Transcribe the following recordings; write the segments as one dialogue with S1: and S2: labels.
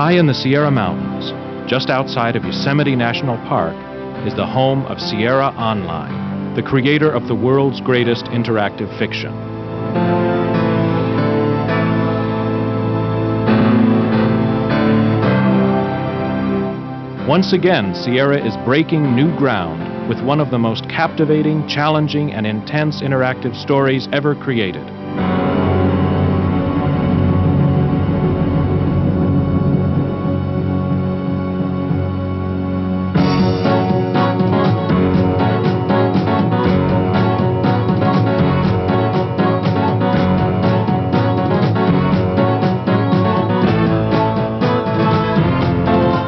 S1: High in the Sierra Mountains, just outside of Yosemite National Park, is the home of Sierra Online, the creator of the world's greatest interactive fiction. Once again, Sierra is breaking new ground with one of the most captivating, challenging, and intense interactive stories ever created.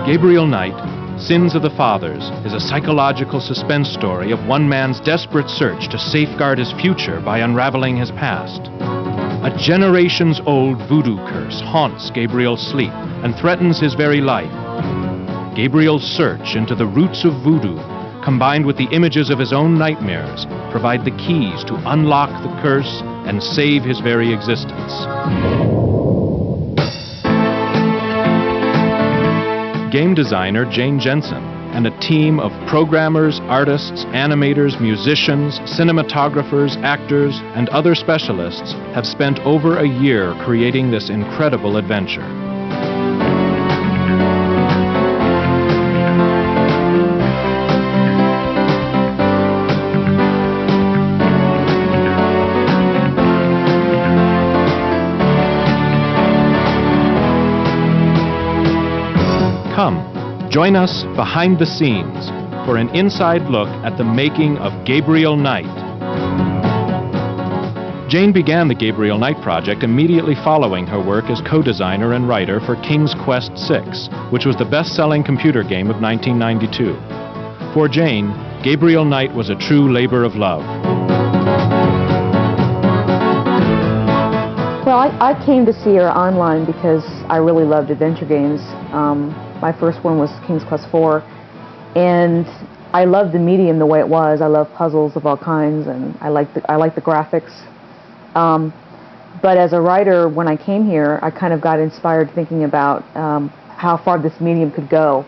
S1: Gabriel Knight, Sins of the Fathers, is a psychological suspense story of one man's desperate search to safeguard his future by unraveling his past. A generations-old voodoo curse haunts Gabriel's sleep and threatens his very life. Gabriel's search into the roots of voodoo, combined with the images of his own nightmares, provide the keys to unlock the curse and save his very existence. Game designer Jane Jensen and a team of programmers, artists, animators, musicians, cinematographers, actors, and other specialists have spent over a year creating this incredible adventure. Come, join us behind the scenes for an inside look at the making of Gabriel Knight. Jane began the Gabriel Knight project immediately following her work as co-designer and writer for King's Quest VI, which was the best-selling computer game of 1992. For Jane, Gabriel Knight was a true labor of love.
S2: Well, I came to Sierra Online because I really loved adventure games. My first one was King's Quest IV, and I loved the medium the way it was. I love puzzles of all kinds, and I like the graphics. But as a writer, when I came here, I kind of got inspired thinking about how far this medium could go.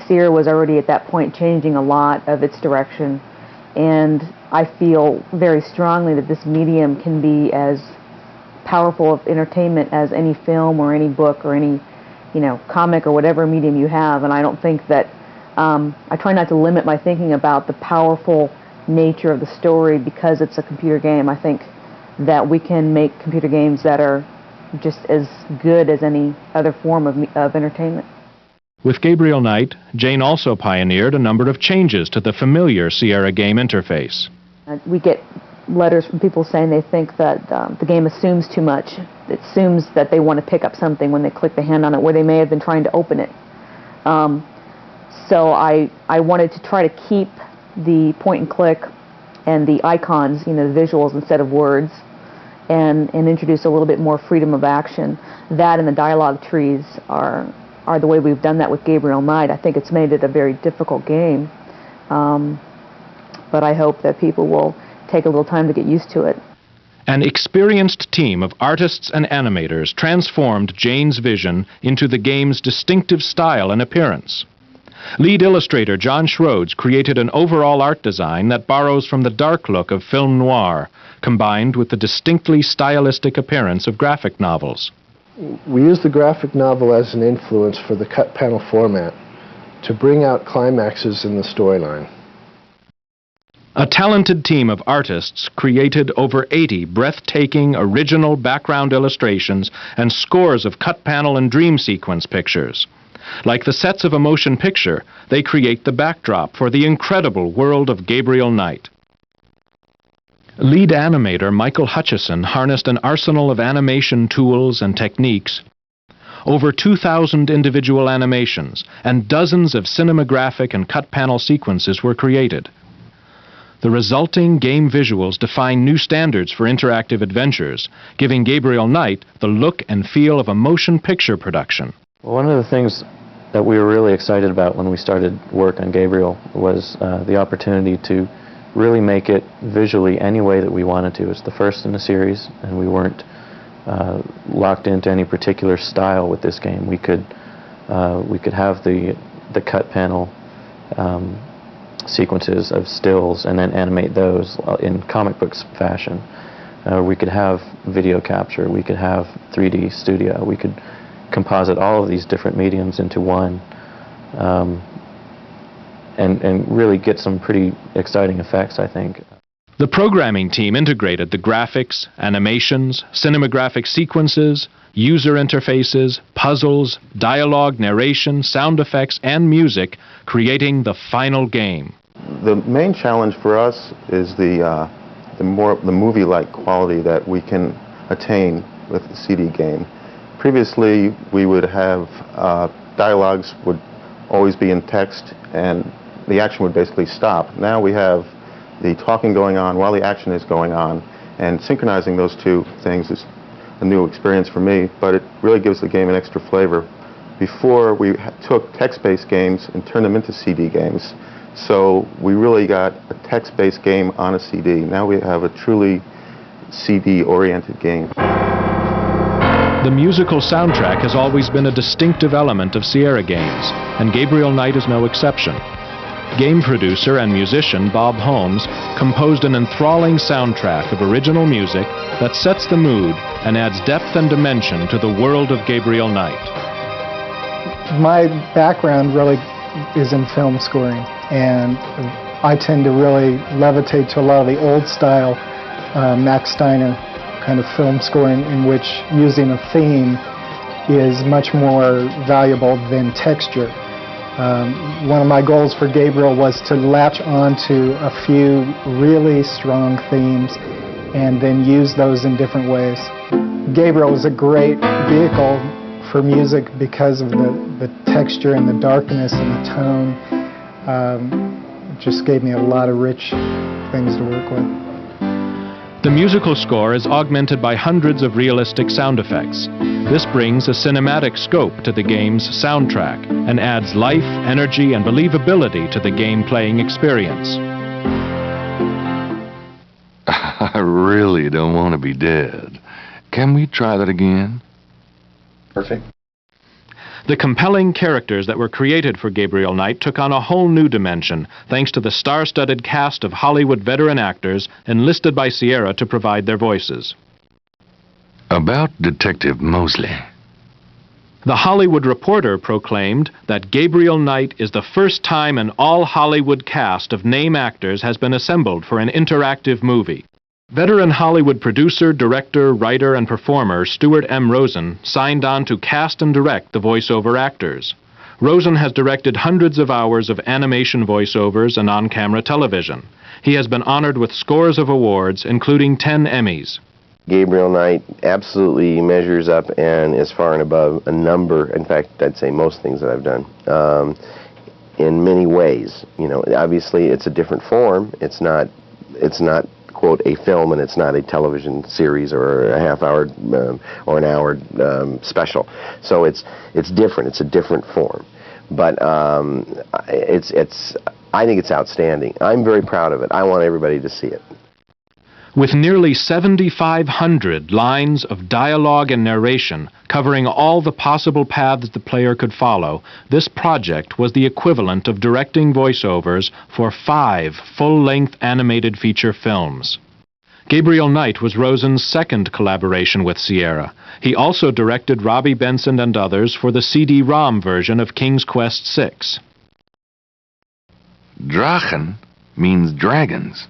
S2: Sierra was already at that point changing a lot of its direction, and I feel very strongly that this medium can be as powerful of entertainment as any film or any book or any comic or whatever medium you have. And I don't think that, I try not to limit my thinking about the powerful nature of the story because it's a computer game. I think that we can make computer games that are just as good as any other form of entertainment.
S1: With Gabriel Knight, Jane also pioneered a number of changes to the familiar Sierra game interface.
S2: We get letters from people saying they think that the game assumes too much. It assumes that they want to pick up something when they click the hand on it where they may have been trying to open it. So I wanted to try to keep the point and click and the icons, the visuals instead of words, and introduce a little bit more freedom of action. That and the dialogue trees are the way we've done that with Gabriel Knight. I think it's made it a very difficult game, but I hope that people will take a little time to get used to it.
S1: An experienced team of artists and animators transformed Jane's vision into the game's distinctive style and appearance. Lead illustrator John Schroeds created an overall art design that borrows from the dark look of film noir, combined with the distinctly stylistic appearance of graphic novels.
S3: We use the graphic novel as an influence for the cut panel format to bring out climaxes in the storyline.
S1: A talented team of artists created over 80 breathtaking original background illustrations and scores of cut panel and dream sequence pictures. Like the sets of a motion picture, they create the backdrop for the incredible world of Gabriel Knight. Lead animator Michael Hutchison harnessed an arsenal of animation tools and techniques. Over 2,000 individual animations and dozens of cinematographic and cut panel sequences were created. The resulting game visuals define new standards for interactive adventures, giving Gabriel Knight the look and feel of a motion picture production.
S4: Well, one of the things that we were really excited about when we started work on Gabriel was the opportunity to really make it visually any way that we wanted to. It's the first in a series, and we weren't locked into any particular style with this game. We could We could have the cut panel sequences of stills and then animate those in comic books fashion. We could have video capture, we could have 3D studio, we could composite all of these different mediums into one, and really get some pretty exciting effects, I think.
S1: The programming team integrated the graphics, animations, cinematographic sequences, user interfaces, puzzles, dialogue, narration, sound effects, and music, creating the final game.
S5: The main challenge for us is the movie-like quality that we can attain with the CD game. Previously, we would have dialogues would always be in text, and the action would basically stop. Now we have the talking going on while the action is going on, and synchronizing those two things is a new experience for me, but it really gives the game an extra flavor. Before, we took text-based games and turned them into CD games, so we really got a text-based game on a CD. Now we have a truly CD-oriented game.
S1: The musical soundtrack has always been a distinctive element of Sierra games, and Gabriel Knight is no exception. Game producer and musician Bob Holmes composed an enthralling soundtrack of original music that sets the mood and adds depth and dimension to the world of Gabriel Knight.
S6: My background really is in film scoring, and I tend to really levitate to a lot of the old style Max Steiner kind of film scoring, in which using a theme is much more valuable than texture. One of my goals for Gabriel was to latch on to a few really strong themes and then use those in different ways. Gabriel is a great vehicle for music because of the texture and the darkness and the tone. It just gave me a lot of rich things to work with.
S1: The musical score is augmented by hundreds of realistic sound effects. This brings a cinematic scope to the game's soundtrack and adds life, energy, and believability to the game-playing experience.
S7: I really don't want to be dead. Can we try that again?
S5: Perfect.
S1: The compelling characters that were created for Gabriel Knight took on a whole new dimension, thanks to the star-studded cast of Hollywood veteran actors enlisted by Sierra to provide their voices.
S7: About Detective Mosley.
S1: The Hollywood Reporter proclaimed that Gabriel Knight is the first time an all-Hollywood cast of name actors has been assembled for an interactive movie. Veteran Hollywood producer, director, writer, and performer Stuart M. Rosen signed on to cast and direct the voiceover actors. Rosen has directed hundreds of hours of animation voiceovers and on-camera television. He has been honored with scores of awards, including 10 Emmys.
S8: Gabriel Knight absolutely measures up and is far and above a number, in fact, I'd say most things that I've done, in many ways. You know, obviously it's a different form. It's not quote, a film, and it's not a television series or a half-hour or an hour special. So it's different. It's a different form. But I think it's outstanding. I'm very proud of it. I want everybody to see it.
S1: With nearly 7,500 lines of dialogue and narration covering all the possible paths the player could follow, this project was the equivalent of directing voiceovers for 5 full-length animated feature films. Gabriel Knight was Rosen's second collaboration with Sierra. He also directed Robbie Benson and others for the CD-ROM version of King's Quest VI.
S7: Drachen means dragons.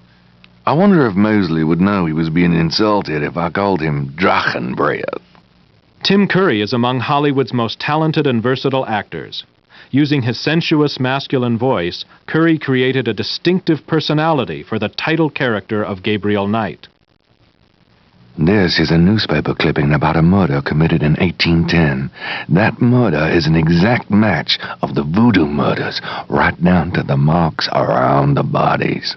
S7: I wonder if Mosley would know he was being insulted if I called him Drachen Breath.
S1: Tim Curry is among Hollywood's most talented and versatile actors. Using his sensuous masculine voice, Curry created a distinctive personality for the title character of Gabriel Knight.
S7: This is a newspaper clipping about a murder committed in 1810. That murder is an exact match of the voodoo murders, right down to the marks around the bodies.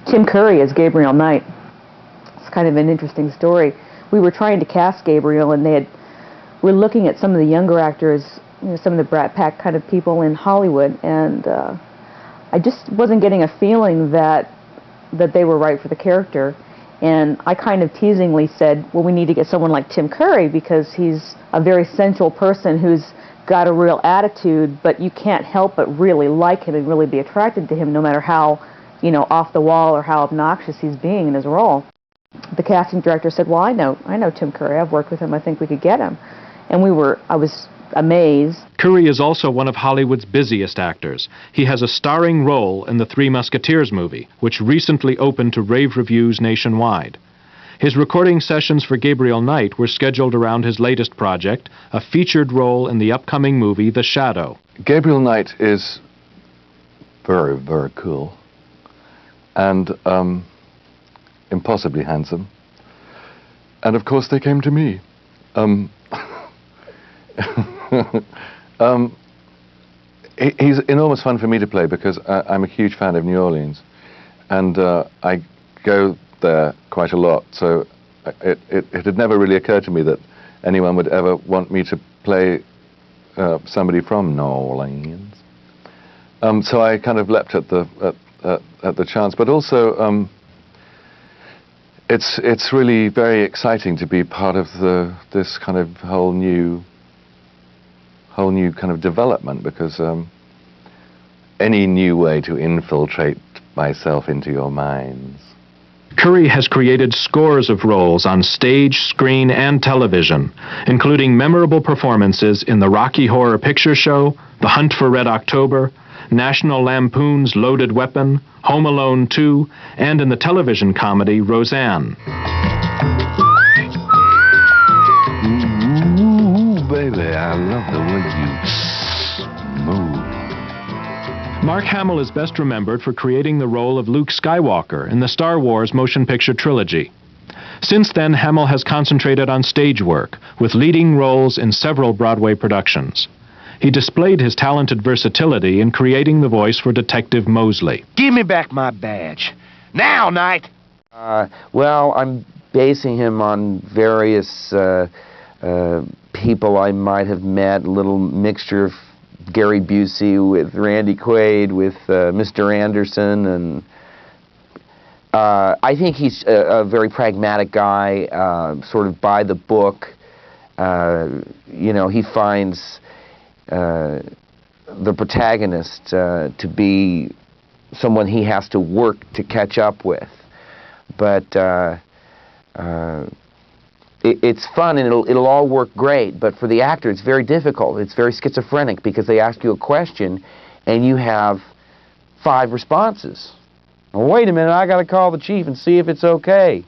S2: Tim Curry as Gabriel Knight. It's kind of an interesting story. We were trying to cast Gabriel, and we're looking at some of the younger actors, you know, some of the Brat Pack kind of people in Hollywood, and I just wasn't getting a feeling that they were right for the character. And I kind of teasingly said, well, we need to get someone like Tim Curry because he's a very sensual person who's got a real attitude, but you can't help but really like him and really be attracted to him, no matter how, you know, off the wall or how obnoxious he's being in his role. The casting director said, "Well, I know Tim Curry. I've worked with him. I think we could get him." And I was amazed.
S1: Curry is also one of Hollywood's busiest actors. He has a starring role in the Three Musketeers movie, which recently opened to rave reviews nationwide. His recording sessions for Gabriel Knight were scheduled around his latest project, a featured role in the upcoming movie The Shadow.
S9: Gabriel Knight is very, very cool and impossibly handsome. And of course they came to me. He's enormous fun for me to play because I'm a huge fan of New Orleans, and I go there quite a lot, so it had never really occurred to me that anyone would ever want me to play somebody from New Orleans. So I kind of leapt at the chance, but also it's really very exciting to be part of this kind of whole new kind of development, because any new way to infiltrate myself into your minds.
S1: Curry has created scores of roles on stage, screen, and television, including memorable performances in the Rocky Horror Picture Show, The Hunt for Red October, National Lampoon's Loaded Weapon, Home Alone 2, and in the television comedy Roseanne.
S7: Ooh, baby, I love the way you move.
S1: Mark Hamill is best remembered for creating the role of Luke Skywalker in the Star Wars motion picture trilogy. Since then, Hamill has concentrated on stage work, with leading roles in several Broadway productions. He displayed his talented versatility in creating the voice for Detective Mosley.
S10: Give me back my badge. Now, Knight!
S11: Well, I'm basing him on various people I might have met, a little mixture of Gary Busey with Randy Quaid, with Mr. Anderson, and I think he's a very pragmatic guy, sort of by the book. You know, he finds the protagonist to be someone he has to work to catch up with. But it's fun and it'll all work great, but for the actor it's very difficult. It's very schizophrenic because they ask you a question and you have 5 responses. Oh, wait a minute, I got to call the chief and see if it's okay.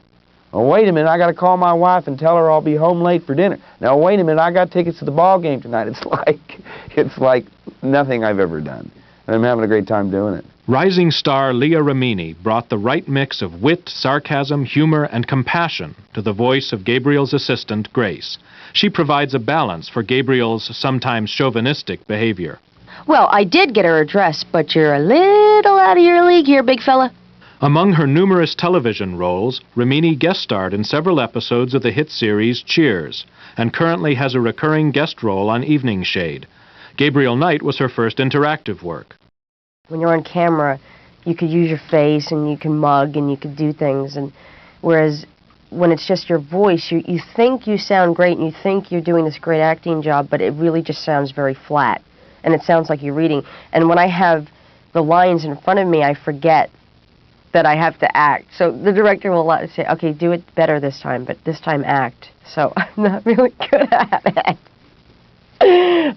S11: Oh, wait a minute, I got to call my wife and tell her I'll be home late for dinner. Now, wait a minute, I got tickets to the ball game tonight. It's like nothing I've ever done. And I'm having a great time doing it.
S1: Rising star Leah Remini brought the right mix of wit, sarcasm, humor, and compassion to the voice of Gabriel's assistant, Grace. She provides a balance for Gabriel's sometimes chauvinistic behavior.
S12: Well, I did get her address, but you're a little out of your league here, big fella.
S1: Among her numerous television roles, Remini guest starred in several episodes of the hit series Cheers, and currently has a recurring guest role on Evening Shade. Gabriel Knight was her first interactive work.
S12: When you're on camera, you could use your face and you can mug and you could do things, and whereas when it's just your voice, you think you sound great and you think you're doing this great acting job, but it really just sounds very flat, and it sounds like you're reading. And when I have the lines in front of me, I forget that I have to act. So the director will say, okay, do it better this time, but this time act. So I'm not really good at it.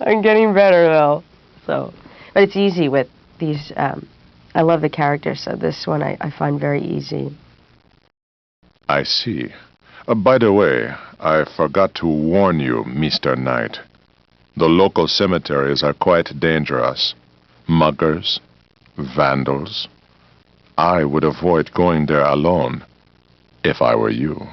S12: I'm getting better though. So, but it's easy with these, I love the characters, so this one I find very easy.
S13: I see. By the way, I forgot to warn you, Mr. Knight. The local cemeteries are quite dangerous. Muggers, vandals. I would avoid going there alone, if I were you.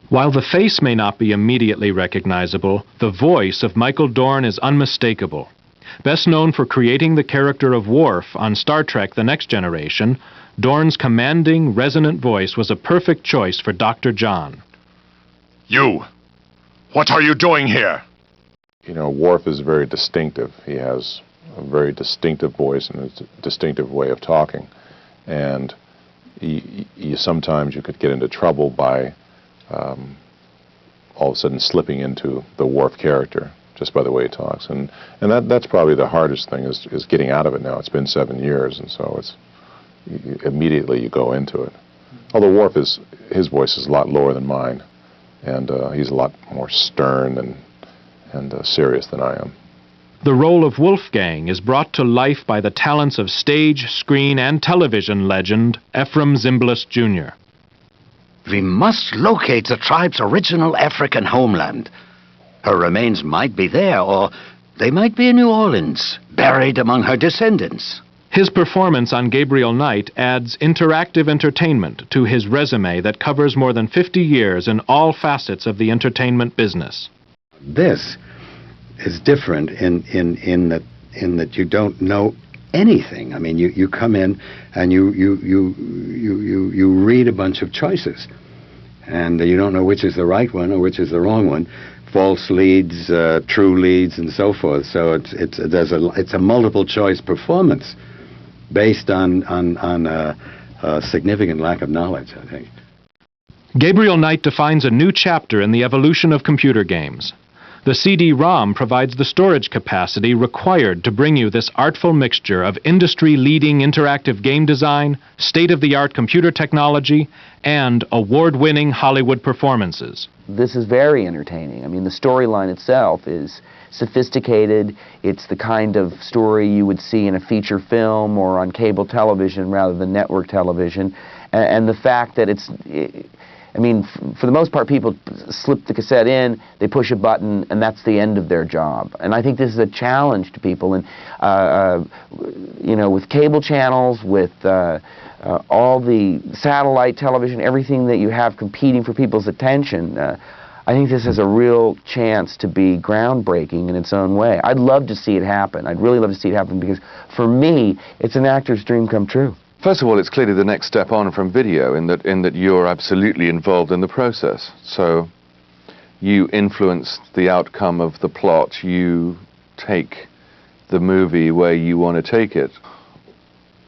S1: While the face may not be immediately recognizable, the voice of Michael Dorn is unmistakable. Best known for creating the character of Worf on Star Trek: The Next Generation, Dorn's commanding, resonant voice was a perfect choice for Dr. John.
S13: You! What are you doing here? You know, Worf is very distinctive. He has a very distinctive voice and a distinctive way of talking. And sometimes you could get into trouble by all of a sudden slipping into the Worf character. just by the way he talks. And that's probably the hardest thing is getting out of it now. It's been 7 years, and so immediately you go into it. Although Worf his voice is a lot lower than mine, and he's a lot more stern and serious than I am.
S1: The role of Wolfgang is brought to life by the talents of stage, screen, and television legend Ephraim Zimbalist Jr.
S14: We must locate the tribe's original African homeland. Her remains might be there, or they might be in New Orleans, buried among her descendants.
S1: His performance on Gabriel Knight adds interactive entertainment to his resume that covers more than 50 years in all facets of the entertainment business.
S15: This is different in that you don't know anything. I mean, you come in and you read a bunch of choices, and you don't know which is the right one or which is the wrong one. False leads, true leads, and so forth. So it's a multiple choice performance based on a significant lack of knowledge, I think.
S1: Gabriel Knight defines a new chapter in the evolution of computer games. The CD-ROM provides the storage capacity required to bring you this artful mixture of industry-leading interactive game design, state-of-the-art computer technology, and award-winning Hollywood performances.
S11: This is very entertaining. I mean, the storyline itself is sophisticated. It's the kind of story you would see in a feature film or on cable television rather than network television. And the fact that I mean, for the most part, people slip the cassette in, they push a button, and that's the end of their job. And I think this is a challenge to people. And, you know, with cable channels, with all the satellite television, everything that you have competing for people's attention, I think this has a real chance to be groundbreaking in its own way. I'd love to see it happen. I'd really love to see it happen because, for me, it's an actor's dream come true.
S9: First of all, it's clearly the next step on from video in that you're absolutely involved in the process. So you influence the outcome of the plot. You take the movie where you want to take it.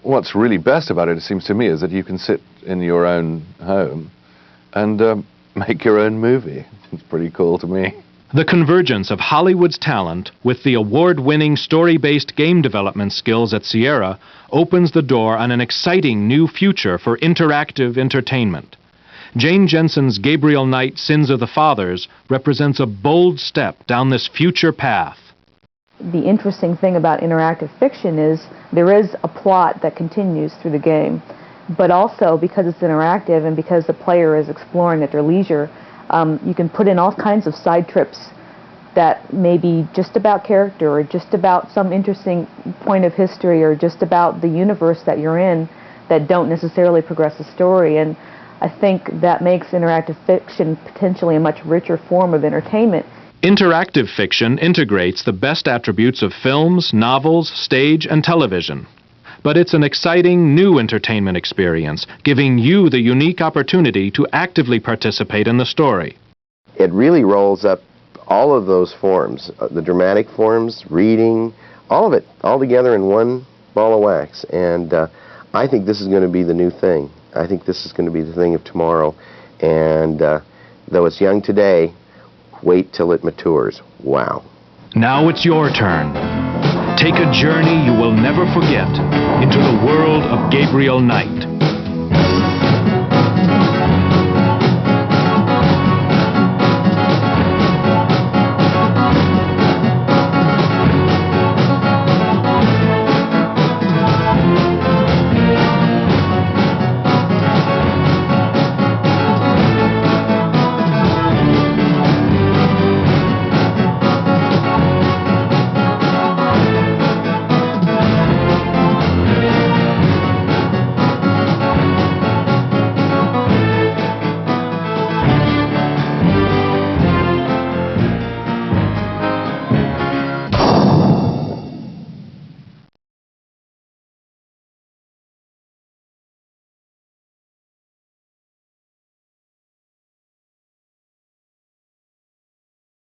S9: What's really best about it seems to me, is that you can sit in your own home and make your own movie. It's pretty cool to me.
S1: The convergence of Hollywood's talent with the award-winning story-based game development skills at Sierra opens the door on an exciting new future for interactive entertainment. Jane Jensen's Gabriel Knight Sins of the Fathers represents a bold step down this future path.
S2: The interesting thing about interactive fiction is there is a plot that continues through the game, but also because it's interactive and because the player is exploring at their leisure, you can put in all kinds of side trips that may be just about character or just about some interesting point of history or just about the universe that you're in that don't necessarily progress the story. And I think that makes interactive fiction potentially a much richer form of entertainment.
S1: Interactive fiction integrates the best attributes of films, novels, stage, and television. But it's an exciting new entertainment experience, giving you the unique opportunity to actively participate in the story.
S8: It really rolls up all of those forms, the dramatic forms, reading, all of it, all together in one ball of wax. And I think this is going to be the new thing. I think this is going to be the thing of tomorrow. And though it's young today, wait till it matures. Wow.
S1: Now it's your turn. Take a journey you will never forget into the world of Gabriel Knight.